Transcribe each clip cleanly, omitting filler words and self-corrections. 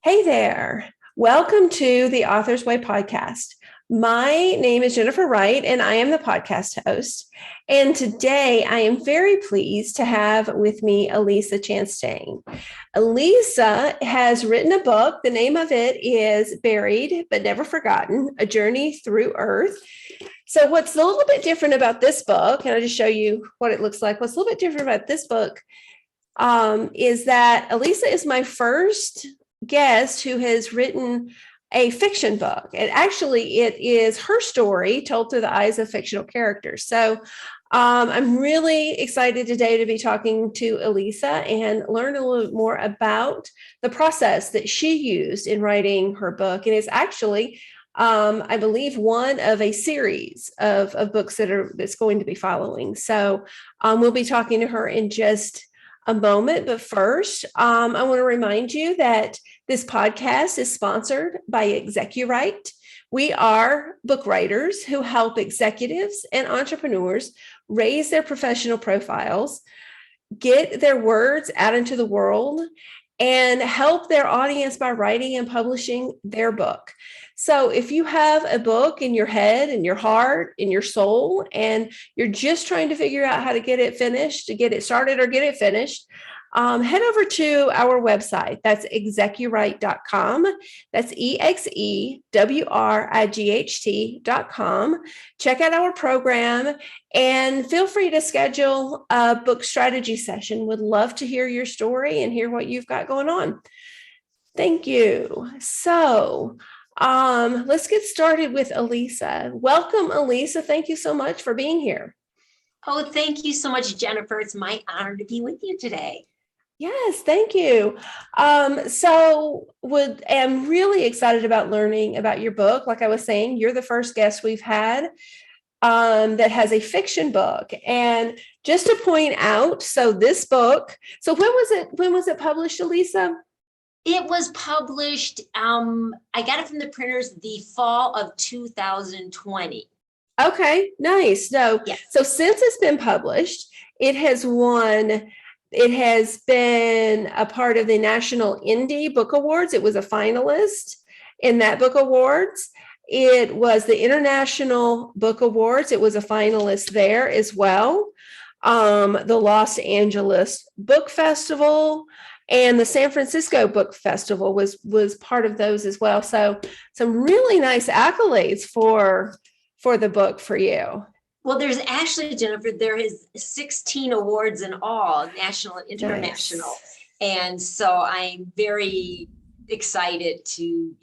Hey there. Welcome to the Author's Way podcast. My name is Jennifer Wright, and I am the podcast host. And today I am very pleased to have with me Elisa Chastaine. Elisa has written a book. The name of it is Buried But Never Forgotten, A Journey Through Earth. So what's a little bit different about this book, and I'll just show you what it looks like. What's a little bit different about this book is that Elisa is my first guest who has written a fiction book. And actually, it is her story told through the eyes of fictional characters. So I'm really excited today to be talking to Elisa and learn a little bit more about the process that she used in writing her book. And it's actually, I believe, one of a series of books that's going to be following. So we'll be talking to her in just a moment. But first, I want to remind you that this podcast is sponsored by Execuwright. We are book writers who help executives and entrepreneurs raise their professional profiles, get their words out into the world, and help their audience by writing and publishing their book. So if you have a book in your head, in your heart, in your soul, and you're just trying to figure out how to get it finished, to get it started or get it finished, head over to our website. That's execuwright.com. That's EXEWRIGHT.com. Check out our program and feel free to schedule a book strategy session. Would love to hear your story and hear what you've got going on. Thank you. So let's get started with Elisa. Welcome, Elisa. Thank you so much for being here. Oh, thank you so much, Jennifer. It's my honor to be with you today. Yes, thank you. I'm really excited about learning about your book. Like I was saying, you're the first guest we've had that has a fiction book. And just to point out, so this book, so when was it published, Elisa? It was published, I got it from the printers the fall of 2020. Okay, nice. So since it's been published, it has been a part of the National Indie Book Awards. It was a finalist in that book awards. It was the International Book Awards. It was a finalist there as well. The Los Angeles Book Festival and the San Francisco Book Festival was part of those as well. So some really nice accolades for the book for you. Well, there's actually, Jennifer, there is 16 awards in all, national and international. Nice. And so I'm very excited to,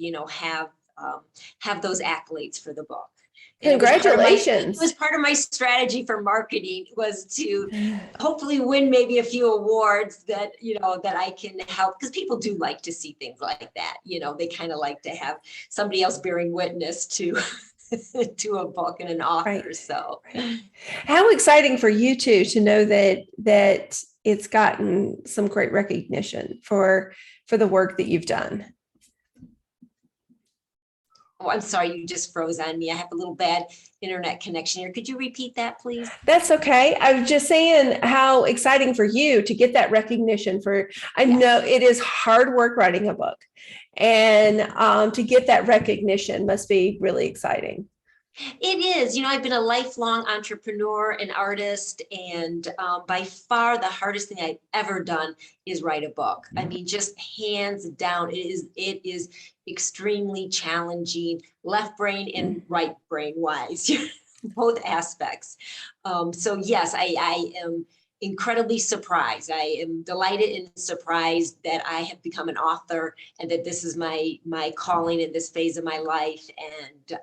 have those accolades for the book. Congratulations. It was part of my strategy for marketing, was to hopefully win maybe a few awards that I can help, because people do like to see things like that. They kind of like to have somebody else bearing witness to to a book and an author. Right. So how exciting for you two to know that it's gotten some great recognition for the work that you've done. Oh, I'm sorry, you just froze on me. I have a little bad internet connection here. Could you repeat that, please? That's okay. I was just saying how exciting for you to get that recognition I know it is hard work writing a book, and to get that recognition must be really exciting. It is. I've been a lifelong entrepreneur and artist, and by far the hardest thing I've ever done is write a book. I mean, just hands down, it is extremely challenging, left brain and right brain wise, both aspects. So yes, I am incredibly surprised. I am delighted and surprised that I have become an author, and that this is my calling in this phase of my life. And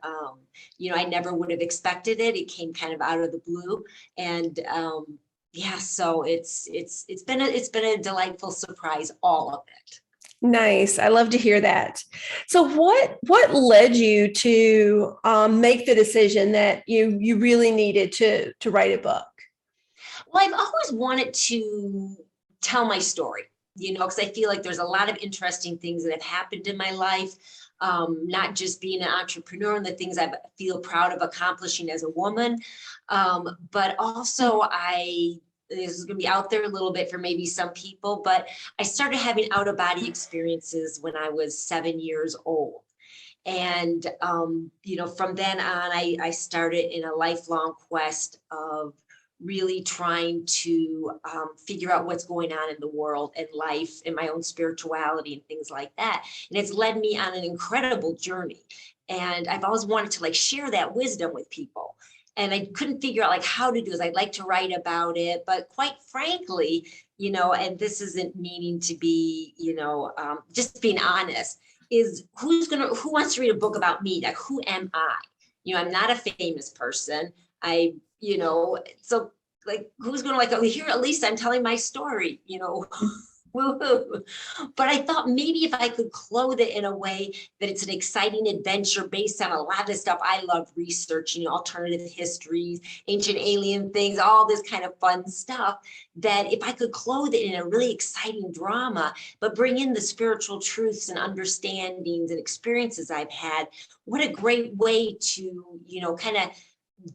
I never would have expected it. It came kind of out of the blue, and so it's been a delightful surprise, all of it. Nice. I love to hear that. So what led you to make the decision that you really needed to write a book? Well, I've always wanted to tell my story, because I feel like there's a lot of interesting things that have happened in my life, not just being an entrepreneur and the things I feel proud of accomplishing as a woman, but also I this is going to be out there a little bit for maybe some people, but I started having out of body experiences when I was 7 years old. And, from then on, I started in a lifelong quest of really trying to figure out what's going on in the world and life and my own spirituality and things like that. And it's led me on an incredible journey. And I've always wanted to share that wisdom with people. And I couldn't figure out how to do this. I'd like to write about it, but quite frankly, and this isn't meaning to be, just being honest, is who wants to read a book about me? Who am I? I'm not a famous person. So who's going to here, at least I'm telling my story, woo-hoo. But I thought maybe if I could clothe it in a way that it's an exciting adventure based on a lot of stuff I love researching, alternative histories, ancient alien things, all this kind of fun stuff, that if I could clothe it in a really exciting drama, but bring in the spiritual truths and understandings and experiences I've had, what a great way to, kind of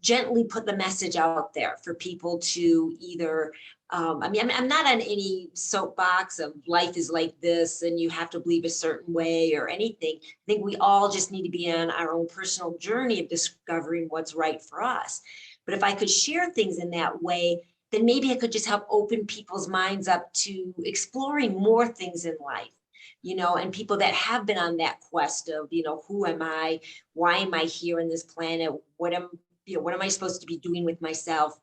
gently put the message out there for people to either I'm not on any soapbox of life is like this and you have to believe a certain way or anything. I think we all just need to be on our own personal journey of discovering what's right for us. But if I could share things in that way, then maybe I could just help open people's minds up to exploring more things in life. And people that have been on that quest of, who am I? Why am I here on this planet? What am I supposed to be doing with myself?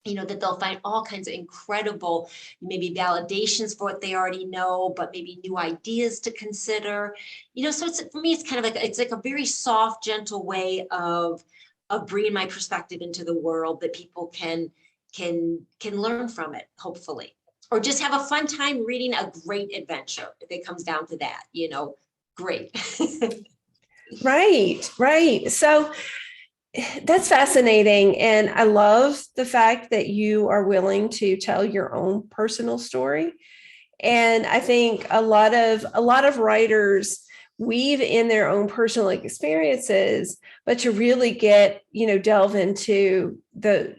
That they'll find all kinds of incredible, maybe validations for what they already know, but maybe new ideas to consider. So for me, it's kind of it's like a very soft, gentle way of bringing my perspective into the world that people can learn from it, hopefully, or just have a fun time reading a great adventure. If it comes down to that, great. Right. So that's fascinating. And I love the fact that you are willing to tell your own personal story. And I think a lot of writers weave in their own personal experiences, but to really get, delve into the,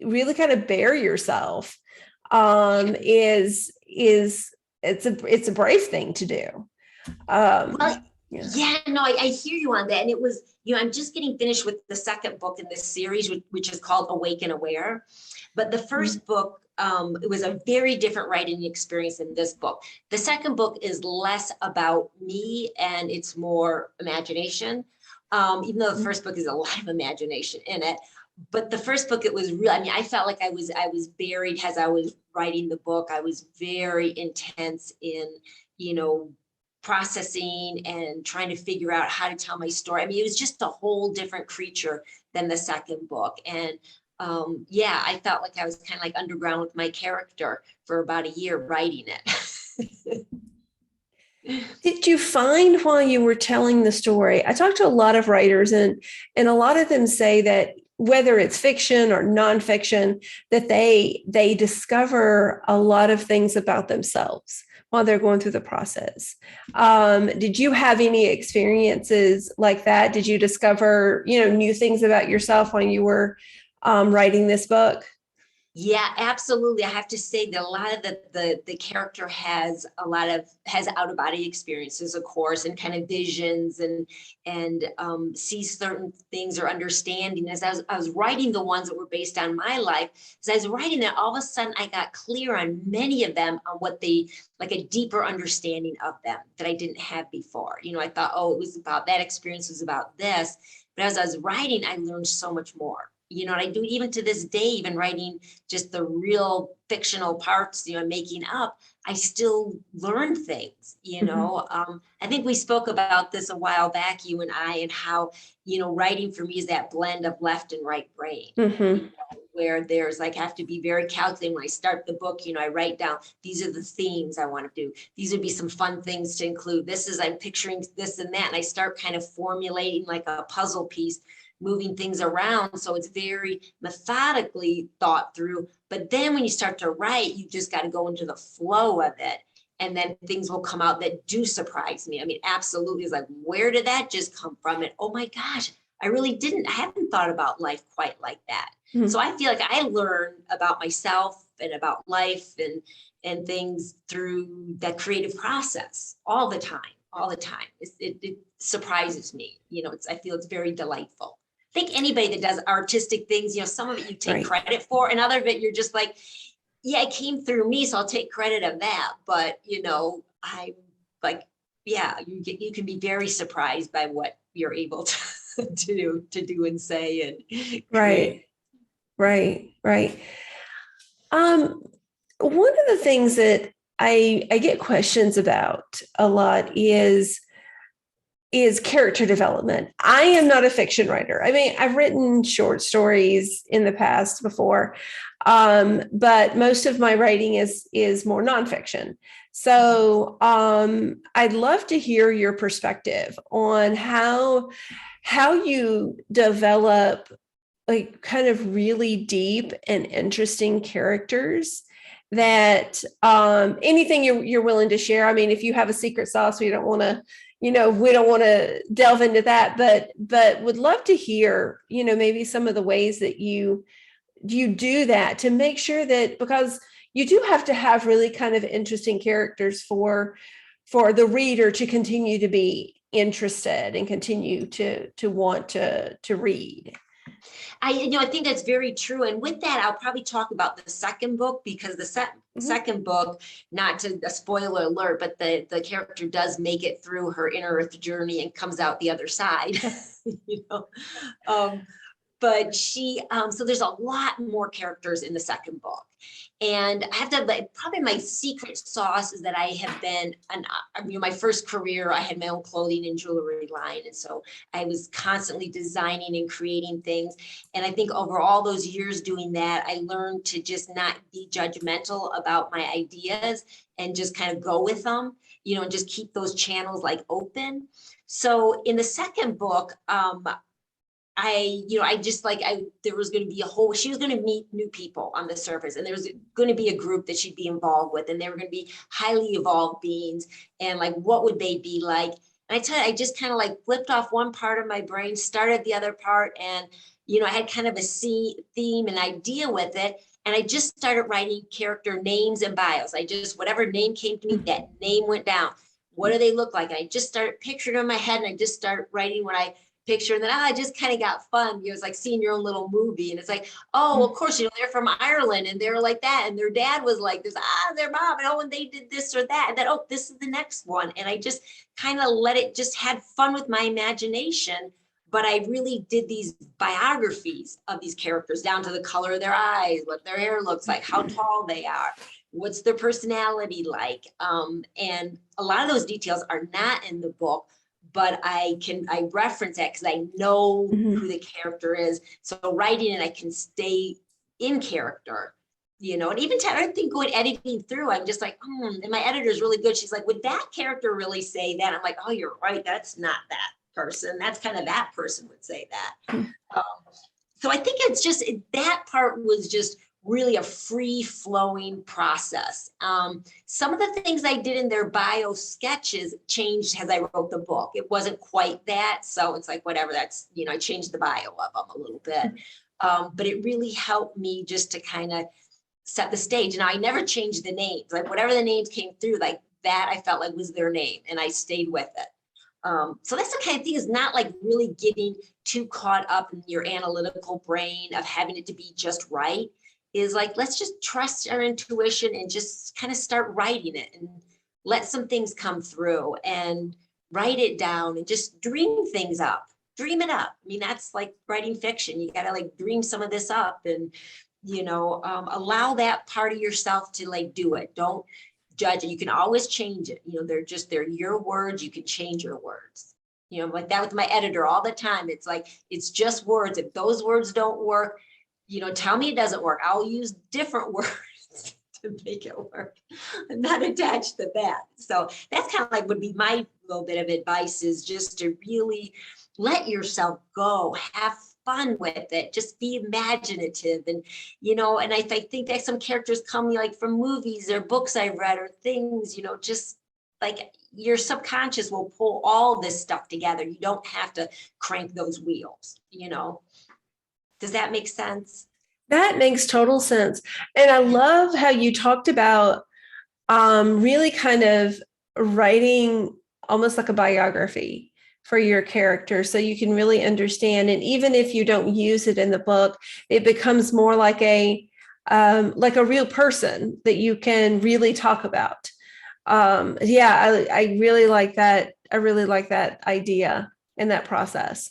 really kind of bare yourself is it's a brave thing to do. Yeah, no, I hear you on that. And it was, I'm just getting finished with the second book in this series, which is called Awake and Aware. But the first book, it was a very different writing experience than this book. The second book is less about me and it's more imagination. Even though the first book is a lot of imagination in it. But the first book, it was real. I felt like I was buried as I was writing the book. I was very intense in, processing and trying to figure out how to tell my story. It was just a whole different creature than the second book. And I felt like I was kind of underground with my character for about a year writing it. Did you find while you were telling the story, I talked to a lot of writers and a lot of them say that whether it's fiction or nonfiction, that they discover a lot of things about themselves while they're going through the process. Did you have any experiences like that? Did you discover, new things about yourself when you were writing this book? Yeah, absolutely. I have to say that a lot of the character has out of body experiences, of course, and kind of visions and sees certain things or understanding. As I was writing the ones that were based on my life, as I was writing that, all of a sudden I got clear on many of them on what they a deeper understanding of them that I didn't have before. I thought, oh, it was about that experience was about this, but as I was writing, I learned so much more. And I do even to this day, even writing just the real fictional parts, making up, I still learn things, I think we spoke about this a while back, you and I, and how, writing for me is that blend of left and right brain, where there's have to be very calculated. When I start the book, I write down, these are the themes I want to do. These would be some fun things to include. I'm picturing this and that. And I start kind of formulating like a puzzle piece, moving things around. So it's very methodically thought through. But then when you start to write, you just got to go into the flow of it. And then things will come out that do surprise me. Absolutely. It's where did that just come from? And oh my gosh, I haven't thought about life quite like that. So I feel like I learn about myself and about life and things through that creative process all the time, all the time. It surprises me. I feel it's very delightful. I think anybody that does artistic things, some of it you take Right. credit for, and other of it you're just like, yeah, it came through me, so I'll take credit of that. But I'm like, yeah, you can be very surprised by what you're able to do and say and create. Right. One of the things that I get questions about a lot is character development. I am not a fiction writer. I mean, I've written short stories in the past before, but most of my writing is more nonfiction. So I'd love to hear your perspective on how you develop like kind of really deep and interesting characters that anything you're willing to share. I mean, if you have a secret sauce, we don't want to delve into that, but would love to hear, maybe some of the ways that you do that to make sure that, because you do have to have really kind of interesting characters for the reader to continue to be interested and continue to want to read. I think that's very true. And with that, I'll probably talk about the second book, because the second book, not to a spoiler alert, but the character does make it through her inner earth journey and comes out the other side. you know, but so there's a lot more characters in the second book. And I have to, probably my secret sauce is that I have been, my first career, I had my own clothing and jewelry line. And so I was constantly designing and creating things. And I think over all those years doing that, I learned to just not be judgmental about my ideas and just kind of go with them, and just keep those channels like open. So in the second book, there was going to be she was going to meet new people on the surface, and there was going to be a group that she'd be involved with, and they were going to be highly evolved beings, and like, what would they be like? And I tell you, I just kind of like flipped off one part of my brain, started the other part, and, I had kind of a theme and idea with it. And I just started writing character names and bios. Whatever name came to me, that name went down. What do they look like? And I just started picturing in my head, and I just started writing what I picture. And then I just kind of got fun. It's like seeing your own little movie. And it's like, oh, of course, they're from Ireland and they're like that. And their dad was like this, their mom. And and they did this or that. And then, this is the next one. And I just kind of just had fun with my imagination. But I really did these biographies of these characters down to the color of their eyes, what their hair looks like, how tall they are, what's their personality like. And a lot of those details are not in the book, but I reference that because I know who the character is. So writing it, I can stay in character, and even I think going editing through, I'm just like, and my editor is really good. She's like, would that character really say that? I'm like, oh, you're right. That's not that person. That's kind of that person would say that. So I think it's just, that part was just really a free-flowing process. Some of the things I did in their bio sketches changed as I wrote the book. It wasn't quite that, so it's like, whatever, that's, I changed the bio of them a little bit. But it really helped me just to kind of set the stage. And I never changed the names. Like, whatever the names came through, like that, I felt like was their name, and I stayed with it. So that's the kind of thing, is not like really getting too caught up in your analytical brain of having it to be just right. Is like, let's just trust our intuition and just kind of start writing it and let some things come through and write it down and just dream things up, dream it up. I mean, that's like writing fiction. You got to like dream some of this up and, allow that part of yourself to like do it. Don't judge it. You can always change it. They're your words. You can change your words. Like that with my editor all the time. It's like, it's just words. If those words don't work, tell me it doesn't work. I'll use different words to make it work. I'm not attached to that. So that's kind of like would be my little bit of advice, is just to really let yourself go, have fun with it, just be imaginative. And, and I think that some characters come like from movies or books I've read or things, just like your subconscious will pull all this stuff together. You don't have to crank those wheels, Does that make sense? That makes total sense. And I love how you talked about really kind of writing almost like a biography for your character so you can really understand. And even if you don't use it in the book, it becomes more like a real person that you can really talk about. Yeah, I really like that. I really like that idea and that process.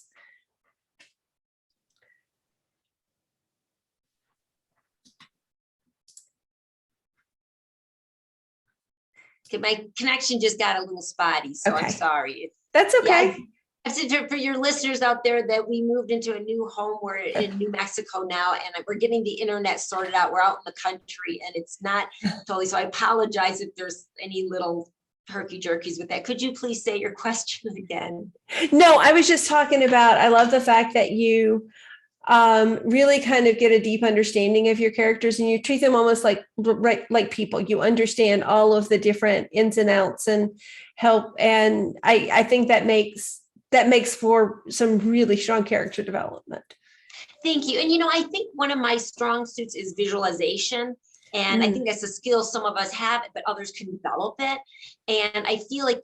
My connection just got a little spotty, so I'm Okay, sorry. that's Yeah, okay. I said for your listeners out there that we moved into a new home. We're in New Mexico now, and we're getting the internet sorted out. We're out in the country, and it's not totally. So I apologize if there's any little herky jerkies with that. Could you please say your question again? No, I was just talking about, I love the fact that you really kind of get a deep understanding of your characters and you treat them almost like people. You understand all of the different ins and outs and help. And I think that makes for some really strong character development. Thank you. And I think one of my strong suits is visualization. And I Mm, think that's a skill some of us have, but others can develop it. And I feel like,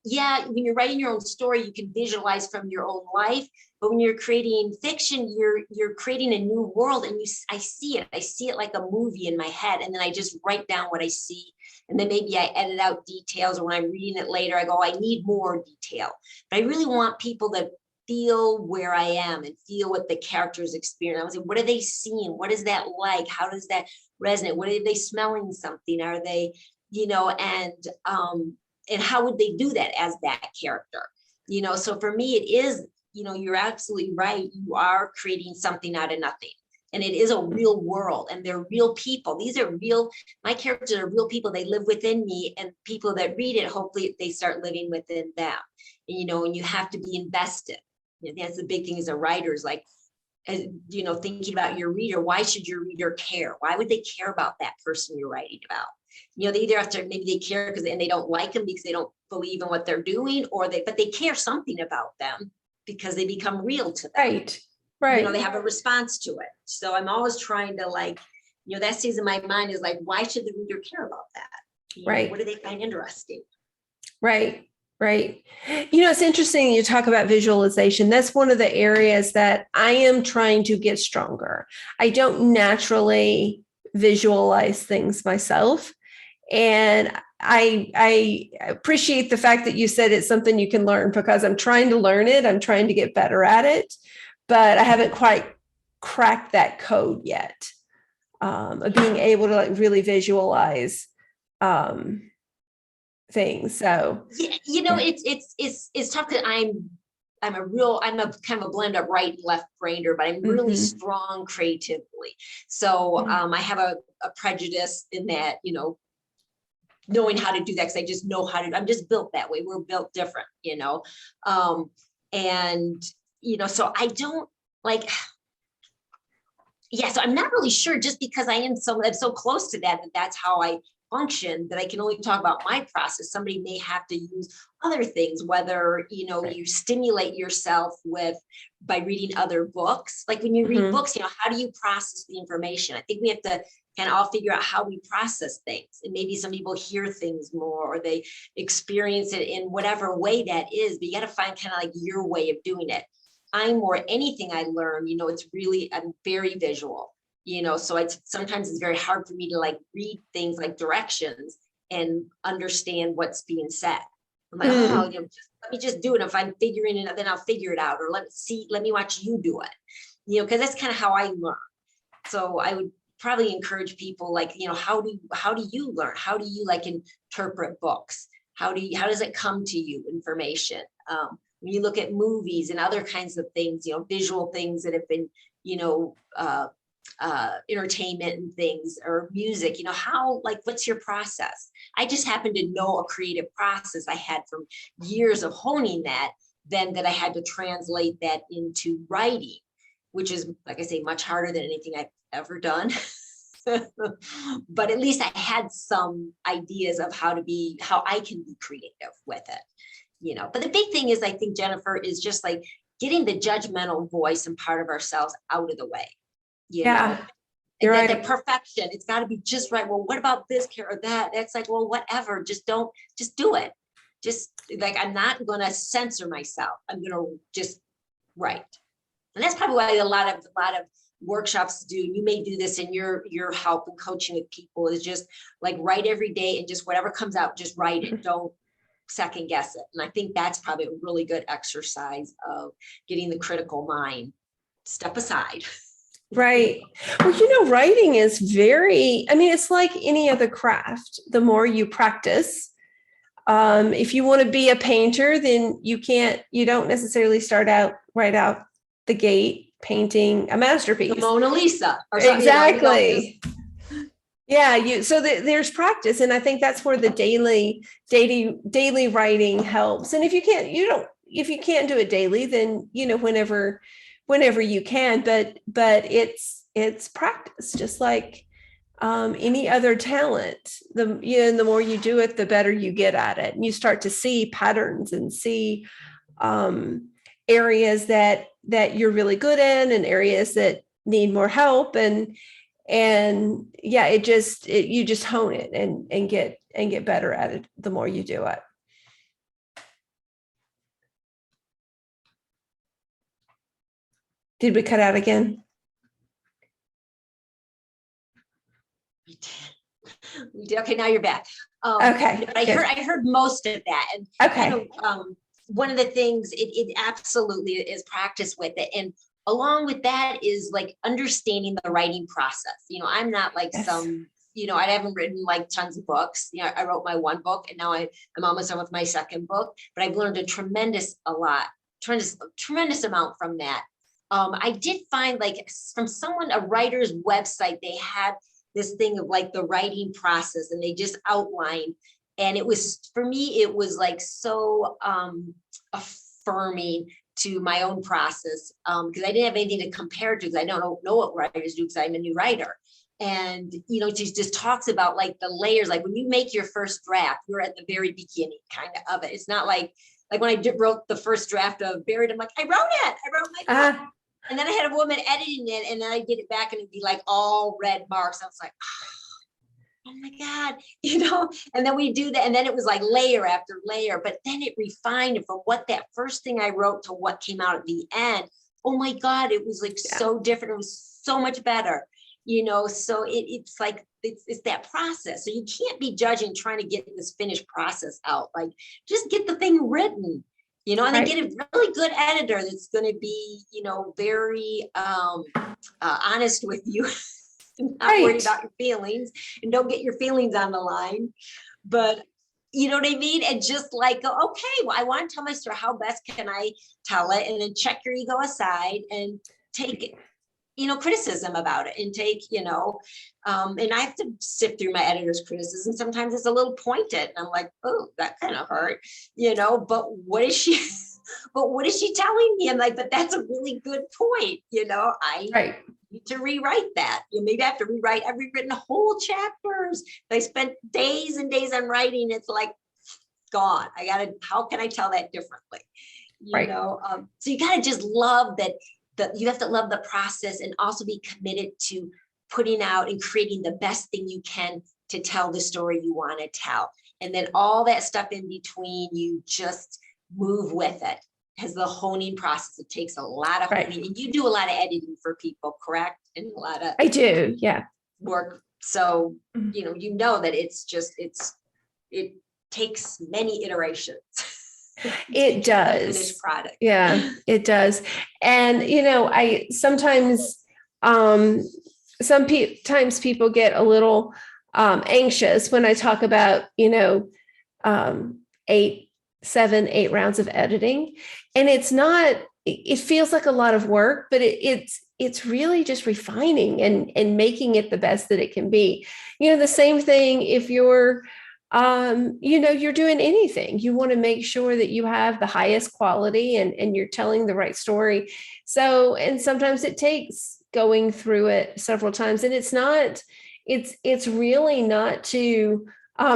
yeah, when you're writing your own story, you can visualize from your own life. But when you're creating fiction, you're creating a new world, and I see it. I see it like a movie in my head, and then I just write down what I see, and then maybe I edit out details. Or when I'm reading it later, I go, I need more detail. But I really want people to feel where I am and feel what the characters experience. I was like, what are they seeing? What is that like? How does that resonate? What are they smelling something? Are they, and how would they do that as that character? So for me, it is, you're absolutely right. You are creating something out of nothing. And it is a real world, and they're real people. These are real, my characters are real people. They live within me, and people that read it, hopefully they start living within them. And you have to be invested. That's the big thing as a writer, is like, thinking about your reader. Why should your reader care? Why would they care about that person you're writing about? They either have to, maybe they care because, and they don't like them because they don't believe in what they're doing, but they care something about them because they become real to them. right. Right. They have a response to it. So I'm always trying to, like, that stays in my mind, is like, why should the reader care about that? Right. What do they find interesting? Right. Right. It's interesting you talk about visualization. That's one of the areas that I am trying to get stronger. I don't naturally visualize things myself. And I appreciate the fact that you said it's something you can learn, because I'm trying to learn it. I'm trying to get better at it, but I haven't quite cracked that code yet, of being able to like really visualize um, things. So Yeah, it's tough because I'm a kind of a blend of right and left brainer, but I'm really mhm. strong creatively. So I have a prejudice in that, knowing how to do that, because I just know how to. I'm just built that way. We're built different. Um, and so I don't like. Yeah, so I'm not really sure, just because I'm so close to that, that's how I function, that I can only talk about my process. Somebody may have to use other things, whether Right. you stimulate yourself by reading other books. Like when you read Mhm. books, how do you process the information? I think we have to kind of all figure out how we process things. And maybe some people hear things more, or they experience it in whatever way that is, but you got to find kind of like your way of doing it. I'm more, anything I learn, I'm very visual, so sometimes it's very hard for me to like read things like directions and understand what's being said. I'm like, oh, Mm. let me just do it. If I'm figuring it out, then I'll figure it out, or let me watch you do it, because that's kind of how I learn. So I would probably encourage people, like, how do you learn? How do you like interpret books? How does it come to you, information? When you look at movies and other kinds of things, visual things that have been, you know, uh, entertainment and things, or music, what's your process? I just happen to know a creative process I had from years of honing that, then that I had to translate that into writing, which is, like I say, much harder than anything I've ever done. But at least I had some ideas of how I can be creative with it. But the big thing is, I think, Jennifer, is just like getting the judgmental voice and part of ourselves out of the way. you Yeah. know You're that, right. that perfection, it's got to be just right. Well, what about this character or that? That's like, well, whatever. Just do it. Just like, I'm not going to censor myself. I'm going to just write. And that's probably why a lot of workshops do. You may do this in your help and coaching with people, is just like write every day and just whatever comes out, just write it. Don't second guess it. And I think that's probably a really good exercise of getting the critical mind step aside. Right. Well, writing is it's like any other craft. The more you practice, if you want to be a painter, then you don't necessarily start out right out the gate painting a masterpiece. The Mona Lisa or something. Exactly. So there's practice. And I think that's where the daily writing helps. And if you can't do it daily, then, whenever you can, but it's practice, just like any other talent. The more you do it, the better you get at it. And you start to see patterns and see areas that you're really good in and areas that need more help. And you just hone it and get better at it the more you do it. Did we cut out again? We did. Okay, now you're back. Okay. But I heard most of that. And okay. One of the things it absolutely is practice with it. And along with that is like understanding the writing process. I'm not like some, I haven't written like tons of books. I wrote my one book and now I'm almost done with my second book, but I've learned a tremendous amount from that. I did find like from a writer's website, they had this thing of like the writing process and they just outlined. And it was, for me, it was like so affirming to my own process because I didn't have anything to compare to, because I don't know what writers do because I'm a new writer. And, just talks about like the layers, like when you make your first draft, you're at the very beginning kind of it. It's not like when I wrote the first draft of Buried, I'm like, I wrote my book. And then I had a woman editing it and then I did it back and it'd be like all red marks. I was like, oh my God, and then we do that. And then it was like layer after layer, but then it refined from what that first thing I wrote to what came out at the end. Oh my God, it was like so different. It was so much better, so it's like, it's that process. So you can't be judging, trying to get this finished process out. Like just get the thing written, and then get a really good editor that's going to be, very honest with you. Not worried about your feelings and don't get your feelings on the line, but you know what I mean? And just like, okay, well, I want to tell my story. How best can I tell it? And then check your ego aside and take, criticism about it and take, and I have to sift through my editor's criticism. Sometimes it's a little pointed and I'm like, oh, that kind of hurt, but what is she, telling me? I'm like, but that's a really good point. I need to rewrite that. Maybe I have to rewrite. I've rewritten whole chapters. I spent days and days on writing. It's like gone. How can I tell that differently? So you gotta just love that. You have to love the process and also be committed to putting out and creating the best thing you can to tell the story you want to tell. And then all that stuff in between, you just move with it. Because the honing process, it takes a lot of honing, and you do a lot of editing for people, correct? And a lot of I do, work. So you know that it takes many iterations. It does. Finished product. Yeah, it does. And I sometimes sometimes people get a little anxious when I talk about 8 rounds of editing. And it feels like a lot of work, but it's really just refining and making it the best that it can be. The same thing if you're you're doing anything, you want to make sure that you have the highest quality and you're telling the right story. So, and sometimes it takes going through it several times, and it's really not to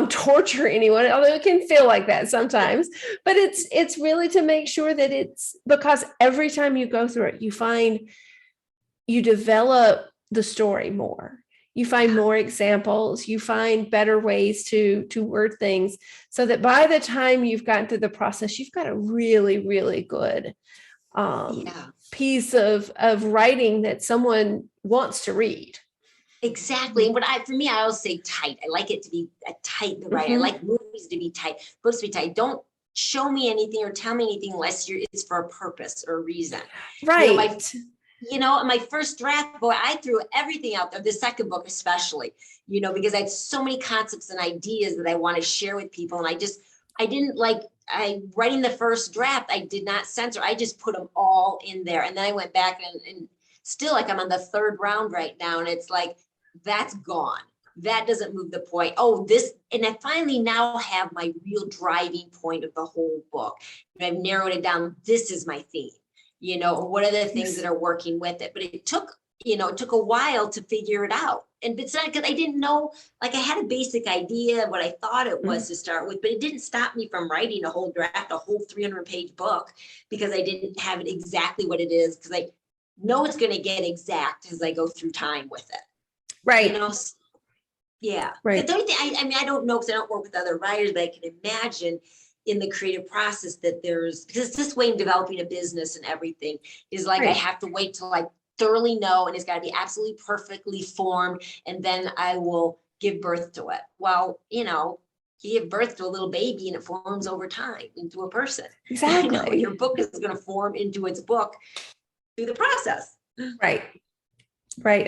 torture anyone, although it can feel like that sometimes, but it's really to make sure that because every time you go through it, you develop the story more. You find more examples, you find better ways to word things, so that by the time you've gotten through the process, you've got a really, really good piece of writing that someone wants to read. Exactly. And for me, I always say tight. I like it to be tight, right? I like movies to be tight, books to be tight. Don't show me anything or tell me anything unless it's for a purpose or a reason. Right. My first draft, boy, I threw everything out there, the second book especially, because I had so many concepts and ideas that I want to share with people. And writing the first draft, I did not censor. I just put them all in there. And then I went back and still, like, I'm on the third round right now. And it's like, that's gone. That doesn't move the point. And I finally now have my real driving point of the whole book. I've narrowed it down. This is my theme. What are the things that are working with it? But it took a while to figure it out. And it's not because I didn't know, like, I had a basic idea of what I thought it was to start with, but it didn't stop me from writing a whole draft, a whole 300-page book, because I didn't have it exactly what it is, because I know it's going to get exact as I go through time with it. Right. Yeah. Right. The only thing, I don't know, because I don't work with other writers, but I can imagine in the creative process that because this way in developing a business and everything is like, I have to wait till I thoroughly know, and it's got to be absolutely perfectly formed, and then I will give birth to it. Well, you give birth to a little baby and it forms over time into a person. Exactly. Your book is going to form into its book through the process. Right.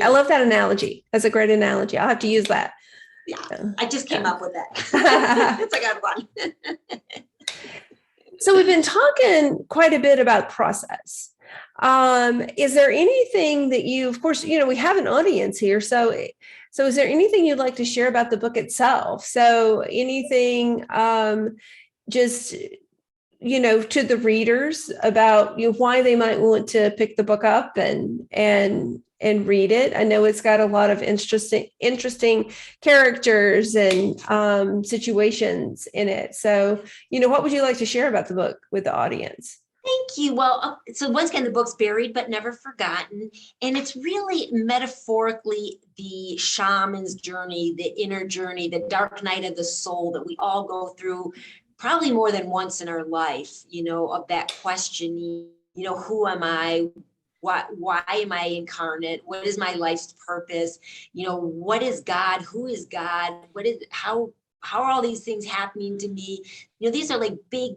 I love that analogy. That's a great analogy. I'll have to use that. Yeah, I just came up with that. It's like I got one. So we've been talking quite a bit about process. Is there anything that of course, we have an audience here. So is there anything you'd like to share about the book itself? So anything, just, to the readers about why they might want to pick the book up and read it. I know it's got a lot of interesting characters and situations in it. So, what would you like to share about the book with the audience? Thank you. Well, so once again, the book's Buried But Never Forgotten. And it's really metaphorically the shaman's journey, the inner journey, the dark night of the soul that we all go through probably more than once in our life, of that questioning, who am I? Why am I incarnate? What is my life's purpose? What is God? Who is God? How are all these things happening to me? These are like big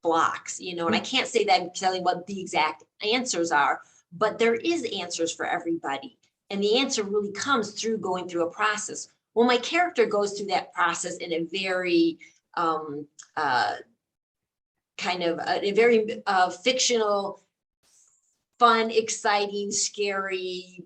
blocks, and I can't say that I'm telling what the exact answers are, but there is answers for everybody. And the answer really comes through going through a process. Well, my character goes through that process in a very fictional, fun, exciting, scary,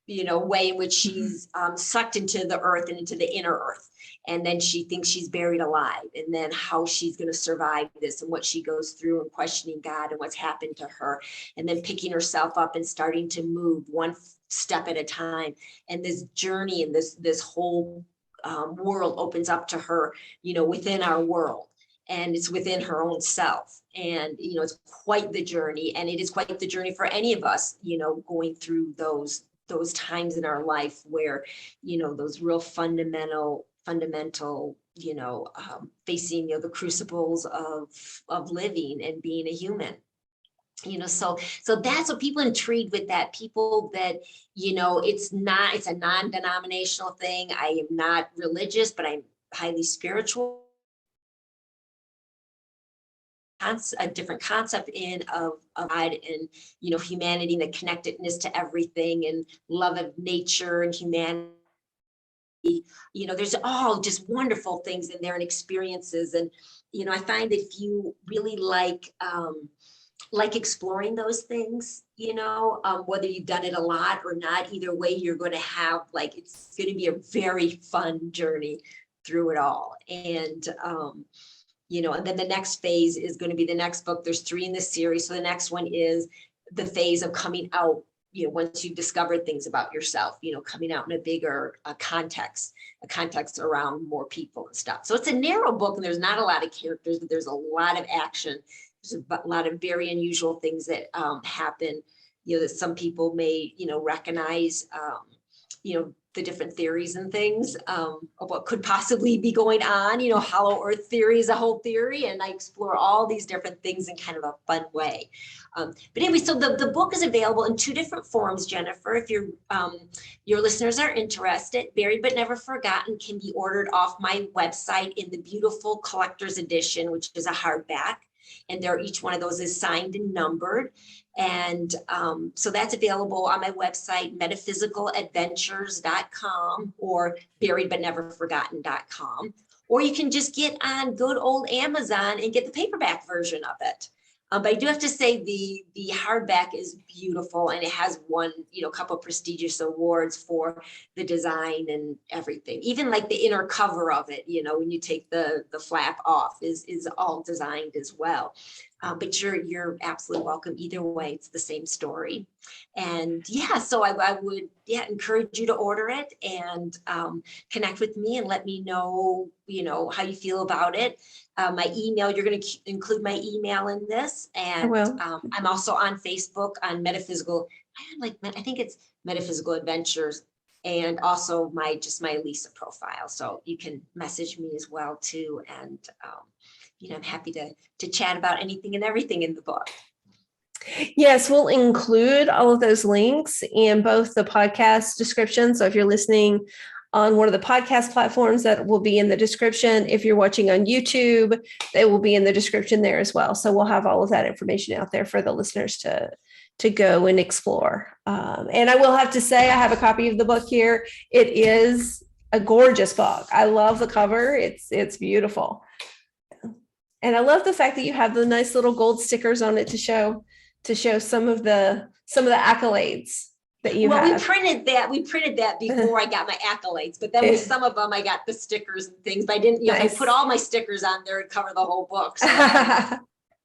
way in which she's sucked into the earth and into the inner earth. And then she thinks she's buried alive, and then how she's going to survive this and what she goes through, and questioning God and what's happened to her, and then picking herself up and starting to move one step at a time. And this journey and this whole world opens up to her, within our world. And it's within her own self. And, it's quite the journey. And it is quite the journey for any of us, going through those times in our life where, those real fundamental, facing, the crucibles of living and being a human. So that's what people intrigued with that. People that, it's a non-denominational thing. I am not religious, but I'm highly spiritual. A different concept of God and humanity, and the connectedness to everything, and love of nature and humanity. There's all just wonderful things in there and experiences. And I find that if you really like exploring those things, whether you've done it a lot or not, either way, you're going to have it's going to be a very fun journey through it all. And and then the next phase is going to be the next book. There's 3 in this series. So the next one is the phase of coming out, once you've discovered things about yourself, coming out in a bigger context around more people and stuff. So it's a narrow book, and there's not a lot of characters, but there's a lot of action. There's a lot of very unusual things that happen, that some people may, recognize, the different theories and things of what could possibly be going on. Hollow Earth theory is a whole theory, and I explore all these different things in kind of a fun way. But anyway, so the book is available in 2 different forms, Jennifer. If your listeners are interested, Buried But Never Forgotten can be ordered off my website in the beautiful collector's edition, which is a hardback. And each one of those is signed and numbered. And so that's available on my website, metaphysicaladventures.com or buriedbutneverforgotten.com. Or you can just get on good old Amazon and get the paperback version of it. But I do have to say the hardback is beautiful, and it has won, a couple of prestigious awards for the design and everything. Even like the inner cover of it, when you take the flap off is all designed as well. But you're absolutely welcome either way. It's the same story. And so I would encourage you to order it and connect with me and let me know, how you feel about it. My email, you're going to include my email in this. And I'm also on Facebook on Metaphysical. I think it's Metaphysical Adventures, and also my Elisa profile. So you can message me as well too. And I'm happy to chat about anything and everything in the book. Yes, we'll include all of those links in both the podcast description. So if you're listening on one of the podcast platforms, that will be in the description. If you're watching on YouTube, they will be in the description there as well. So we'll have all of that information out there for the listeners to go and explore. And I will have to say, I have a copy of the book here. It is a gorgeous book. I love the cover. It's beautiful. And I love the fact that you have the nice little gold stickers on it to show some of the accolades that you have. Well, we printed that before I got my accolades, but then with some of them I got the stickers and things, but I didn't, I put all my stickers on there and cover the whole book. So I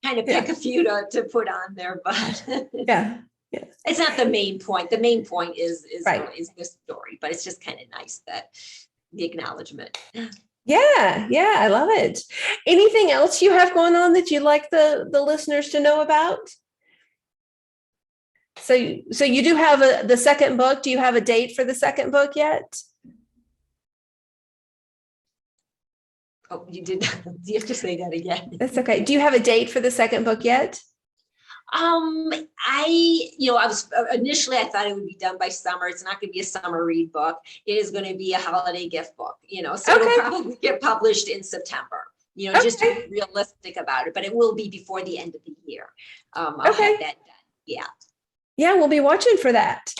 kind of pick a few to put on there, but it's not the main point. The main point is the story, but it's just kind of nice that the acknowledgement. Yeah, I love it. Anything else you have going on that you'd like the listeners to know about? So you do have the second book. Do you have a date for the second book yet? Oh, you did. You have to say that again. That's okay. Do you have a date for the second book yet? I thought it would be done by summer. It's not going to be a summer read book. It is going to be a holiday gift book, so it'll probably get published in September, just to be realistic about it, but it will be before the end of the year. I'll have that done. Yeah. Yeah. We'll be watching for that.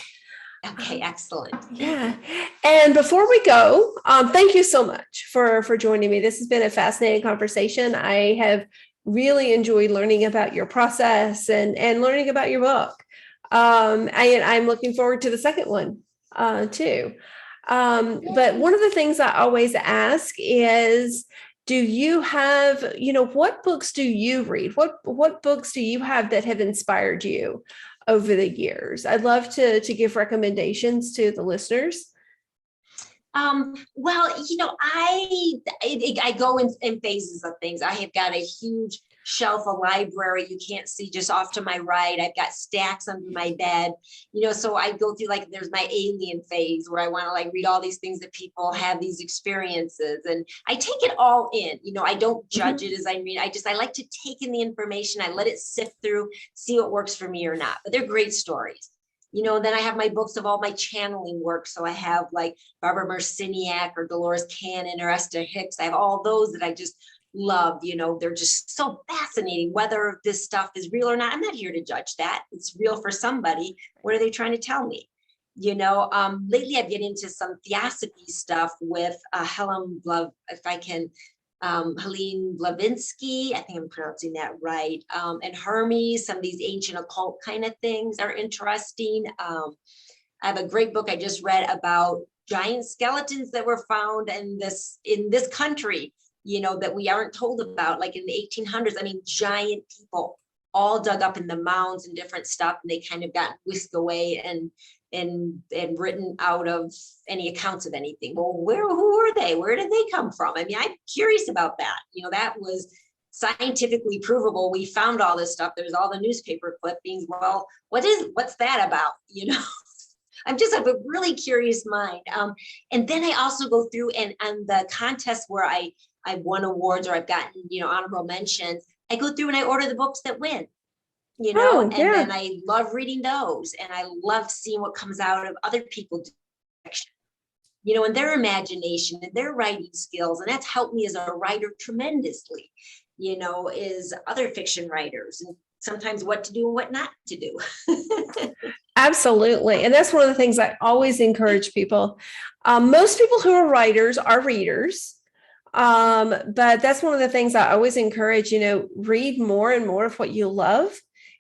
Okay. Excellent. Yeah. And before we go, thank you so much for joining me. This has been a fascinating conversation. I have really enjoyed learning about your process and learning about your book. I'm looking forward to the second one too. But one of the things I always ask is, do you have, what books do you read? What books do you have that have inspired you over the years? I'd love to give recommendations to the listeners. Well, I go in phases of things. I have got a huge shelf, a library you can't see just off to my right. I've got stacks under my bed, so I go through there's my alien phase where I want to read all these things that people have these experiences, and I take it all in. I don't judge it as I read. I like to take in the information. I let it sift through, see what works for me or not, but they're great stories. Then I have my books of all my channeling work. So I have Barbara Marciniak or Dolores Cannon or Esther Hicks. I have all those that I just love. They're just so fascinating, whether this stuff is real or not. I'm not here to judge that. It's real for somebody. What are they trying to tell me? Lately I've get into some theosophy stuff with Helene Blavatsky, I think I'm pronouncing that right, and Hermes. Some of these ancient occult kind of things are interesting. I have a great book I just read about giant skeletons that were found in this country, that we aren't told about, in the 1800s. I mean, giant people all dug up in the mounds and different stuff, and they kind of got whisked away and written out of any accounts of anything. Well, who were they? Where did they come from? I mean, I'm curious about that. That was scientifically provable. We found all this stuff. There's all the newspaper clippings. Well, what's that about? I'm just have a really curious mind. And then I also go through and the contests where I've won awards or I've gotten, honorable mentions, I go through and I order the books that win, and then I love reading those. And I love seeing what comes out of other people's direction, and their imagination and their writing skills. And that's helped me as a writer tremendously, is other fiction writers and sometimes what to do and what not to do. Absolutely. And that's one of the things I always encourage people. Most people who are writers are readers. But that's one of the things I always encourage, read more and more of what you love.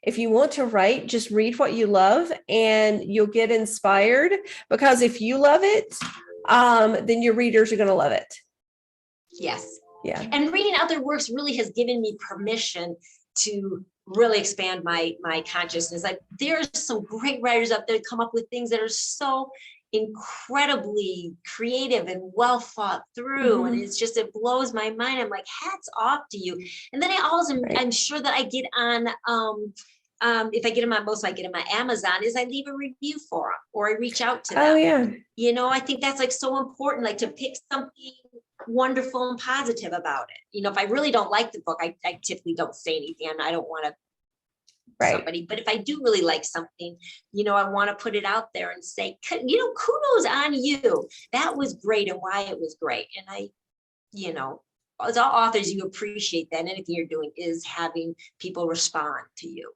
If you want to write, just read what you love and you'll get inspired, because if you love it, then your readers are going to love it. Yes. Yeah. And reading other works really has given me permission to really expand my consciousness. Like there's some great writers out there that come up with things that are so incredibly creative and well thought through. And it blows my mind. I'm like, hats off to you. And then I'm sure that I get on, if I get them on most, I get them on Amazon, is I leave a review for them or I reach out to them. Oh yeah. I think that's like so important, like to pick something wonderful and positive about it. If I really don't like the book, I typically don't say anything, and I don't want to somebody, but if I do really like something, I want to put it out there and say, kudos on you. That was great and why it was great. And as all authors, you appreciate that. And anything you're doing is having people respond to you.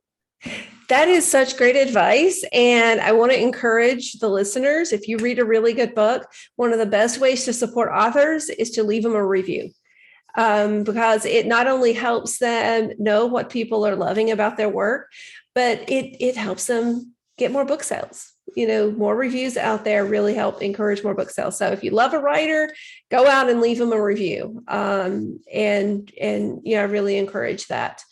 That is such great advice. And I want to encourage the listeners, if you read a really good book, one of the best ways to support authors is to leave them a review. Because it not only helps them know what people are loving about their work, but it helps them get more book sales. More reviews out there really help encourage more book sales. So if you love a writer, go out and leave them a review. And I really encourage that.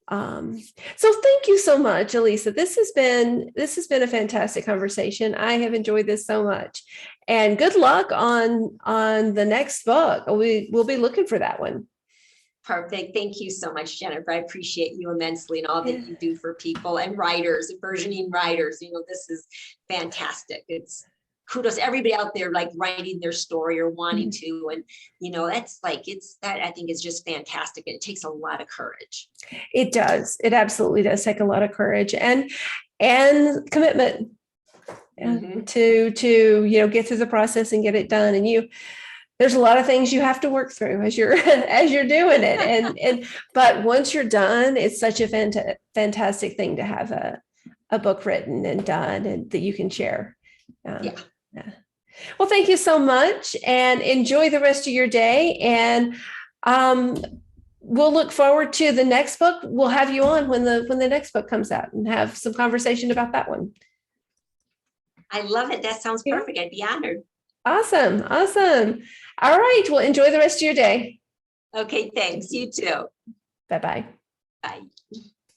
So thank you so much, Elisa. This has been a fantastic conversation. I have enjoyed this so much, and good luck on the next book. We'll be looking for that one. Perfect. Thank you so much, Jennifer. I appreciate you immensely and all that you do for people and writers and burgeoning writers. This is fantastic. It's kudos to everybody out there, like writing their story or wanting to. And, that's that I think is just fantastic. It takes a lot of courage. It does. It absolutely does take a lot of courage and commitment to get through the process and get it done. And there's a lot of things you have to work through as you're doing it. But once you're done, it's such a fantastic thing to have a book written and done and that you can share. Yeah. Well, thank you so much and enjoy the rest of your day. And we'll look forward to the next book. We'll have you on when the next book comes out and have some conversation about that one. I love it. That sounds perfect. I'd be honored. Awesome. All right. Well, enjoy the rest of your day. Okay. Thanks. You too. Bye-bye. Bye.